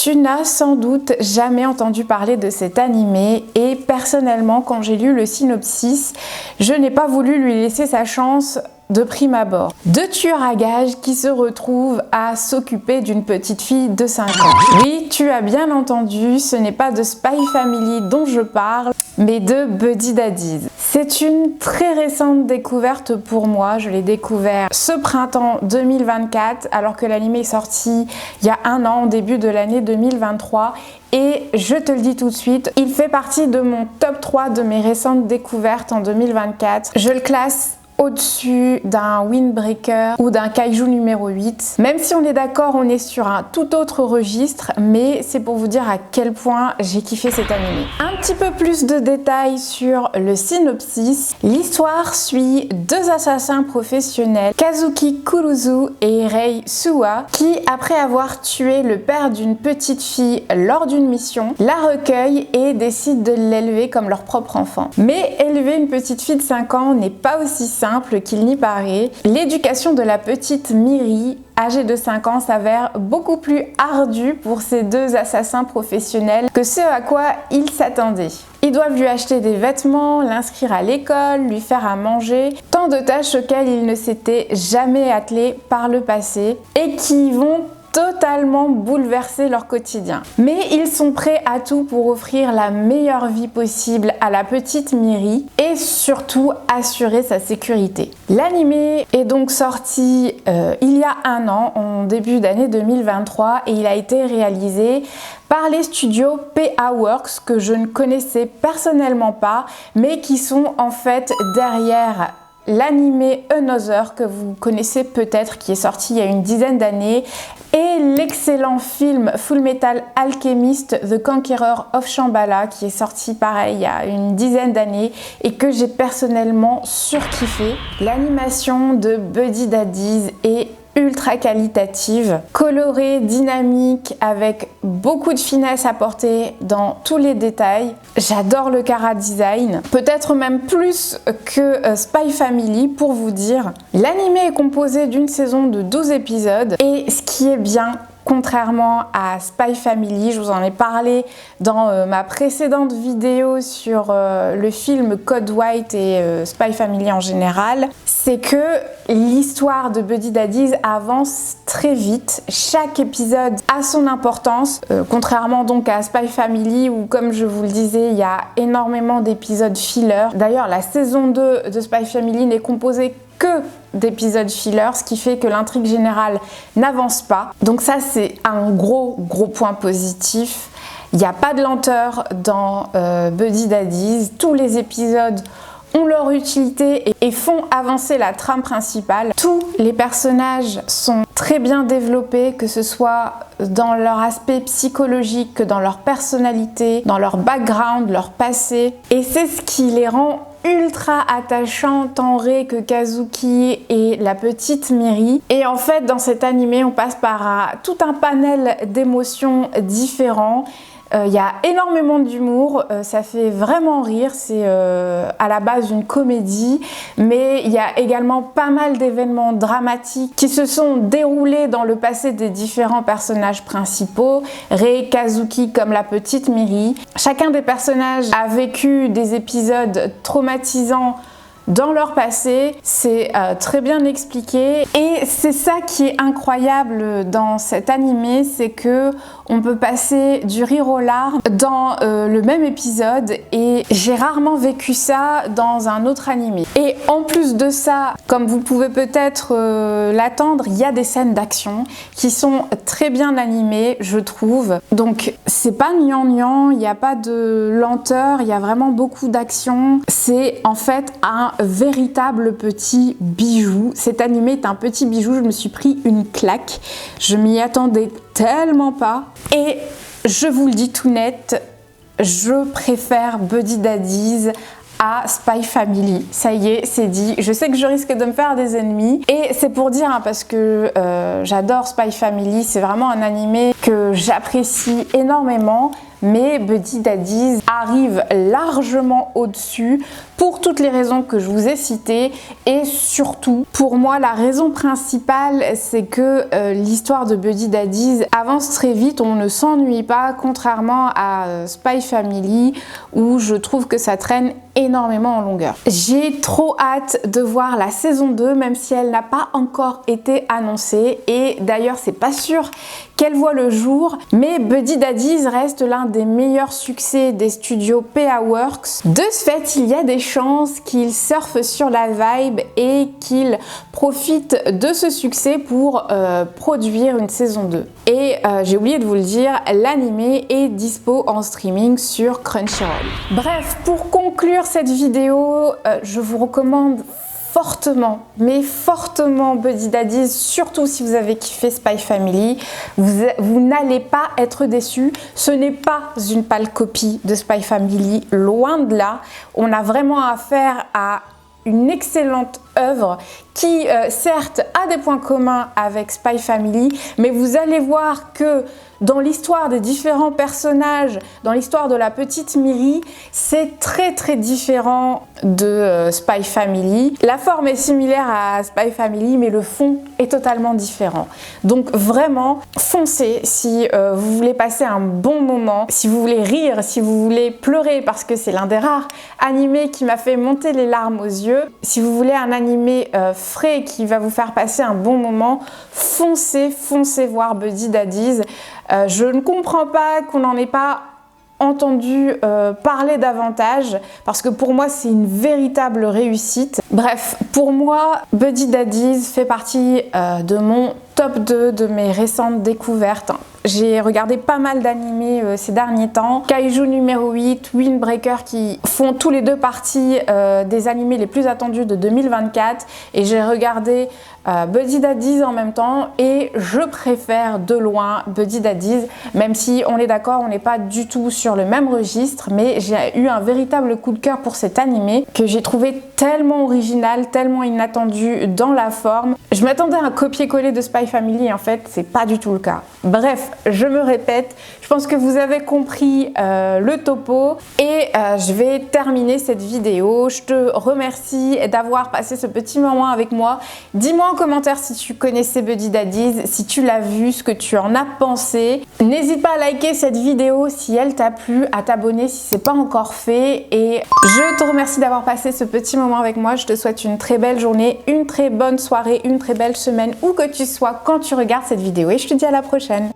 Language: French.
Tu n'as sans doute jamais entendu parler de cet animé et personnellement, quand j'ai lu le synopsis, je n'ai pas voulu lui laisser sa chance de prime abord. Deux tueurs à gages qui se retrouvent à s'occuper d'une petite fille de 5 ans. Oui, tu as bien entendu, ce n'est pas de Spy Family dont je parle, mais de Buddy Daddies. C'est une très récente découverte pour moi, je l'ai découvert ce printemps 2024 alors que l'anime est sorti il y a un an, au début de l'année 2023. Et je te le dis tout de suite, il fait partie de mon top 3 de mes récentes découvertes en 2024. Je le classe au-dessus d'un Windbreaker ou d'un Kaiju numéro 8. Même si on est d'accord, on est sur un tout autre registre, mais c'est pour vous dire à quel point j'ai kiffé cet animé. Un petit peu plus de détails sur le synopsis. L'histoire suit deux assassins professionnels, Kazuki Kuruzu et Rei Suwa, qui, après avoir tué le père d'une petite fille lors d'une mission, la recueillent et décident de l'élever comme leur propre enfant. Mais élever une petite fille de 5 ans n'est pas aussi simple qu'il n'y paraît. L'éducation de la petite Miri, âgée de 5 ans, s'avère beaucoup plus ardue pour ces deux assassins professionnels que ce à quoi ils s'attendaient. Ils doivent lui acheter des vêtements, l'inscrire à l'école, lui faire à manger, tant de tâches auxquelles ils ne s'étaient jamais attelés par le passé et qui vont totalement bouleverser leur quotidien. Mais ils sont prêts à tout pour offrir la meilleure vie possible à la petite Miri et surtout assurer sa sécurité. L'anime est donc sorti il y a un an, en début d'année 2023, et il a été réalisé par les studios PA Works que je ne connaissais personnellement pas, mais qui sont en fait derrière l'animé Another que vous connaissez peut-être, qui est sorti il y a une dizaine d'années, et l'excellent film Full Metal Alchemist The Conqueror of Shambhala qui est sorti pareil il y a une dizaine d'années et que j'ai personnellement surkiffé. L'animation de Buddy Daddies est ultra qualitative, colorée, dynamique, avec beaucoup de finesse apportée dans tous les détails. J'adore le chara design, peut-être même plus que Spy Family pour vous dire. L'anime est composé d'une saison de 12 épisodes et ce qui est bien, contrairement à Spy Family, je vous en ai parlé dans ma précédente vidéo sur le film Code White et Spy Family en général, c'est que l'histoire de Buddy Daddies avance très vite. Chaque épisode a son importance, contrairement donc à Spy Family où, comme je vous le disais, il y a énormément d'épisodes filler. D'ailleurs, la saison 2 de Spy Family n'est composée que d'épisodes filler, ce qui fait que l'intrigue générale n'avance pas. Donc ça, c'est un gros point positif. Il n'y a pas de lenteur dans Buddy Daddies. Tous les épisodes ont leur utilité et font avancer la trame principale. Tous les personnages sont très bien développés, que ce soit dans leur aspect psychologique, que dans leur personnalité, dans leur background, leur passé. Et c'est ce qui les rend ultra attachants, tant Rei que Kazuki et la petite Miri. Et en fait, dans cet animé, on passe par tout un panel d'émotions différents. Il y a énormément d'humour, ça fait vraiment rire, c'est à la base une comédie, mais il y a également pas mal d'événements dramatiques qui se sont déroulés dans le passé des différents personnages principaux, Rei, Kazuki comme la petite Miri. Chacun des personnages a vécu des épisodes traumatisants dans leur passé, c'est très bien expliqué et c'est ça qui est incroyable dans cet animé, c'est que on peut passer du rire aux larmes dans le même épisode et j'ai rarement vécu ça dans un autre animé. Et en plus de ça, comme vous pouvez peut-être l'attendre, il y a des scènes d'action qui sont très bien animées, je trouve. Donc c'est pas gnangnan, il n'y a pas de lenteur, il y a vraiment beaucoup d'action. C'est en fait un véritable petit bijou. Cet animé est un petit bijou, je me suis pris une claque. Je m'y attendais tellement pas. Et je vous le dis tout net, je préfère Buddy Daddies à Spy Family. Ça y est, c'est dit. Je sais que je risque de me faire des ennemis. Et c'est pour dire, hein, parce que j'adore Spy Family. C'est vraiment un animé que j'apprécie énormément. mais Buddy Daddies arrive largement au-dessus pour toutes les raisons que je vous ai citées, et surtout, pour moi, la raison principale, c'est que l'histoire de Buddy Daddies avance très vite, on ne s'ennuie pas, contrairement à Spy Family, où je trouve que ça traîne énormément en longueur. J'ai trop hâte de voir la saison 2, même si elle n'a pas encore été annoncée, et d'ailleurs c'est pas sûr qu'elle voit le jour, mais Buddy Daddies reste l'un des meilleurs succès des studios PA Works. De ce fait, il y a des chances qu'il surfe sur la vibe et qu'il profite de ce succès pour produire une saison 2. Et j'ai oublié de vous le dire, l'anime est dispo en streaming sur Crunchyroll. Bref, pour conclure cette vidéo, je vous recommande fortement, mais fortement Buddy Daddies, surtout si vous avez kiffé Spy Family. Vous n'allez pas être déçus. Ce n'est pas une pâle copie de Spy Family, loin de là. On a vraiment affaire à une excellente œuvre qui, certes, a des points communs avec Spy Family, mais vous allez voir que dans l'histoire des différents personnages, dans l'histoire de la petite Miri, c'est très différent de Spy Family. La forme est similaire à Spy Family, mais le fond est totalement différent. Donc vraiment, foncez si vous voulez passer un bon moment, si vous voulez rire, si vous voulez pleurer, parce que c'est l'un des rares animés qui m'a fait monter les larmes aux yeux. Si vous voulez un animé frais qui va vous faire passer un bon moment, foncez voir Buddy Daddies. Je ne comprends pas qu'on n'en ait pas entendu parler davantage, parce que pour moi c'est une véritable réussite. Bref, pour moi Buddy Daddies fait partie de mon top 2 de mes récentes découvertes. J'ai regardé pas mal d'animés ces derniers temps. Kaiju numéro 8, Windbreaker, qui font tous les deux partie des animés les plus attendus de 2024. Et j'ai regardé Buddy Daddies en même temps, et je préfère de loin Buddy Daddies, même si on est d'accord, on n'est pas du tout sur le même registre, mais j'ai eu un véritable coup de cœur pour cet animé que j'ai trouvé tellement original, tellement inattendu dans la forme. Je m'attendais à un copier-coller de Spy Family, en fait c'est pas du tout le cas. Bref, je me répète, je pense que vous avez compris le topo, et je vais terminer cette vidéo. Je te remercie d'avoir passé ce petit moment avec moi. Dis-moi en commentaire si tu connaissais Buddy Daddies, si tu l'as vu, ce que tu en as pensé. N'hésite pas à liker cette vidéo si elle t'a plu, à t'abonner si c'est pas encore fait, et je te remercie d'avoir passé ce petit moment avec moi. Je te souhaite une très belle journée, une très bonne soirée, une très belle semaine, où que tu sois quand tu regardes cette vidéo, et je te dis à la prochaine.